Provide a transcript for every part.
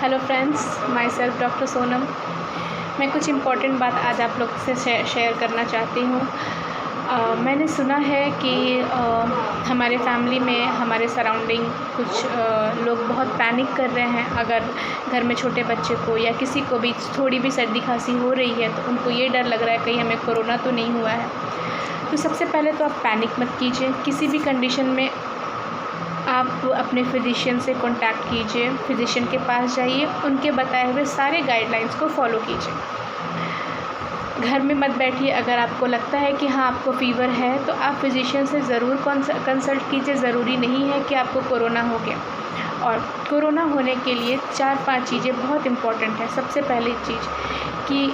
Hello friends, my self doctor Sonam. मैं कुछ important बात आज आप लोग से शेयर करना चाहती हूँ। मैंने सुना है कि हमारे फैमिली में, हमारे सराउंडिंग कुछ लोग बहुत पैनिक कर रहे हैं। अगर घर में छोटे बच्चे को या किसी को भी थोड़ी भी सर्दी खांसी हो रही है तो उनको ये डर लग रहा है कहीं हमें कोरोना तो नहीं हुआ है। तो सबसे पहले तो आप पैनिक मत कीजिए। किसी भी कंडीशन में आप अपने फिजिशियन से कांटेक्ट कीजिए, फिजिशियन के पास जाइए, उनके बताए हुए सारे गाइडलाइंस को फॉलो कीजिए। घर में मत बैठिए। अगर आपको लगता है कि हाँ आपको फ़ीवर है तो आप फिजिशियन से ज़रूर कंसल्ट कीजिए। ज़रूरी नहीं है कि आपको कोरोना हो गया। और कोरोना होने के लिए 4-5 चीज़ें बहुत इम्पॉर्टेंट है। सबसे पहली चीज़ कि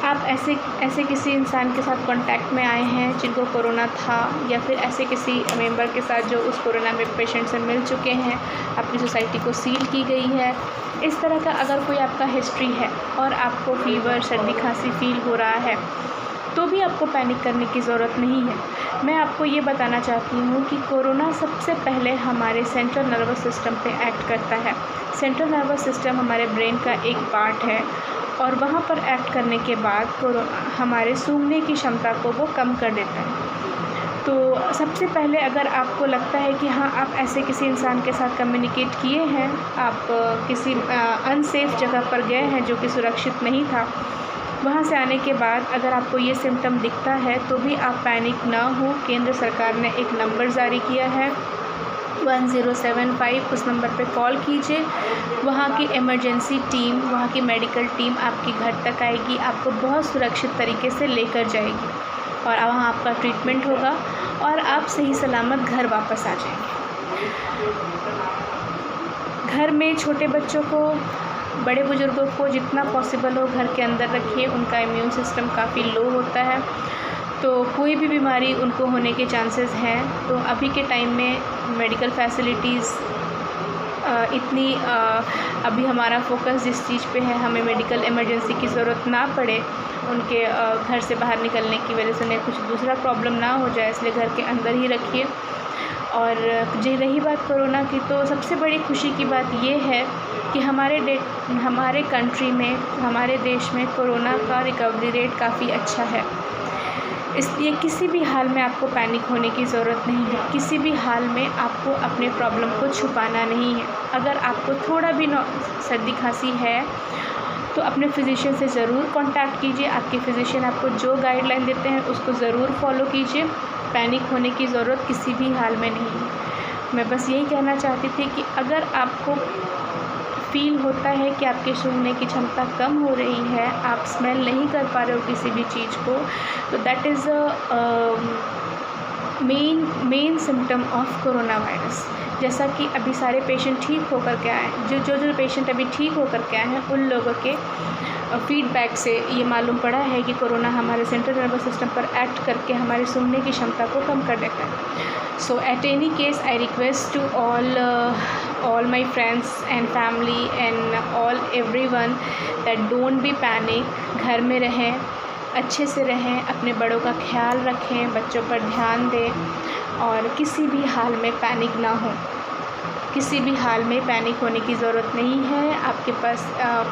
आप ऐसे किसी इंसान के साथ कांटेक्ट में आए हैं जिनको कोरोना था, या फिर ऐसे किसी मेंबर के साथ जो उस कोरोना में पेशेंट से मिल चुके हैं, आपकी सोसाइटी को सील की गई है। इस तरह का अगर कोई आपका हिस्ट्री है और आपको फ़ीवर, सर्दी खांसी फील हो रहा है तो भी आपको पैनिक करने की ज़रूरत नहीं है। मैं आपको ये बताना चाहती हूँ कि कोरोना सबसे पहले हमारे सेंट्रल नर्वस सिस्टम पे एक्ट करता है। सेंट्रल नर्वस सिस्टम हमारे ब्रेन का एक पार्ट है और वहाँ पर एक्ट करने के बाद हमारे सूंघने की क्षमता को वो कम कर देता है। तो सबसे पहले अगर आपको लगता है कि हाँ आप ऐसे किसी इंसान के साथ कम्युनिकेट किए हैं, आप किसी अनसेफ जगह पर गए हैं जो कि सुरक्षित नहीं था, वहाँ से आने के बाद अगर आपको ये सिम्टम दिखता है तो भी आप पैनिक ना हो। केंद्र सरकार ने एक नंबर जारी किया है 1075, उस नंबर पे कॉल कीजिए। वहाँ की इमरजेंसी टीम, वहाँ की मेडिकल टीम आपके घर तक आएगी, आपको बहुत सुरक्षित तरीके से लेकर जाएगी और वहाँ आपका ट्रीटमेंट होगा और आप सही सलामत घर वापस आ जाएंगे। घर में छोटे बच्चों को, बड़े बुज़ुर्गों को जितना पॉसिबल हो घर के अंदर रखिए। उनका इम्यून सिस्टम काफ़ी लो होता है तो कोई भी बीमारी उनको होने के चांसेस हैं। तो अभी के टाइम में मेडिकल फैसिलिटीज़ इतनी अभी हमारा फोकस जिस चीज़ पे है, हमें मेडिकल इमरजेंसी की ज़रूरत ना पड़े, उनके घर से बाहर निकलने की वजह से उन्हें कुछ दूसरा प्रॉब्लम ना हो जाए, इसलिए घर के अंदर ही रखिए। और जी रही बात कोरोना की, तो सबसे बड़ी खुशी की बात ये है कि हमारे कंट्री में, हमारे देश में कोरोना का रिकवरी रेट काफ़ी अच्छा है। इसलिए किसी भी हाल में आपको पैनिक होने की ज़रूरत नहीं है। किसी भी हाल में आपको अपने प्रॉब्लम को छुपाना नहीं है। अगर आपको थोड़ा भी सर्दी खांसी है तो अपने फिजिशियन से ज़रूर कांटेक्ट कीजिए। आपके फिजिशियन आपको जो गाइडलाइन देते हैं उसको ज़रूर फॉलो कीजिए। पैनिक होने की ज़रूरत किसी भी हाल में नहीं है। मैं बस यही कहना चाहती थी कि अगर आपको फ़ील होता है कि आपके सूंघने की क्षमता कम हो रही है, आप स्मेल नहीं कर पा रहे हो किसी भी चीज़ को, तो that is main symptom of corona virus. जैसा कि अभी सारे पेशेंट ठीक होकर के आए, जो पेशेंट अभी ठीक होकर के आए हैं, उन लोगों के फीडबैक से ये मालूम पड़ा है कि कोरोना हमारे सेंट्रल नर्वस सिस्टम पर एक्ट करके हमारे सूंघने की क्षमता को कम कर देता है। So at any case I request to all my friends and family and everyone that don't be panic। घर में रहें, अच्छे से रहें, अपने बड़ों का ख्याल रखें, बच्चों पर ध्यान दें और किसी भी हाल में पैनिक ना हो। किसी भी हाल में पैनिक होने की ज़रूरत नहीं है। आपके पास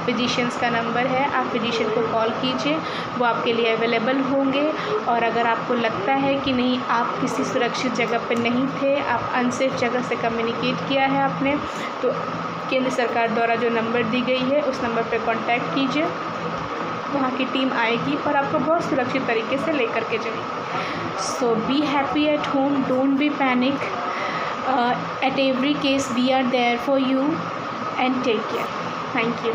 फिजिशियंस का नंबर है, आप फिजिशियन को कॉल कीजिए, वो आपके लिए अवेलेबल होंगे। और अगर आपको लगता है कि नहीं आप किसी सुरक्षित जगह पर नहीं थे, आप अनसेफ जगह से कम्युनिकेट किया है आपने, तो केंद्र सरकार द्वारा जो नंबर दी गई है उस नंबर पर कॉन्टैक्ट कीजिए। वहाँ की टीम आएगी और आपको बहुत सुरक्षित तरीके से लेकर के जाएगी। So be happy at home, don't be panic. At every case we are there for you and take care. Thank you.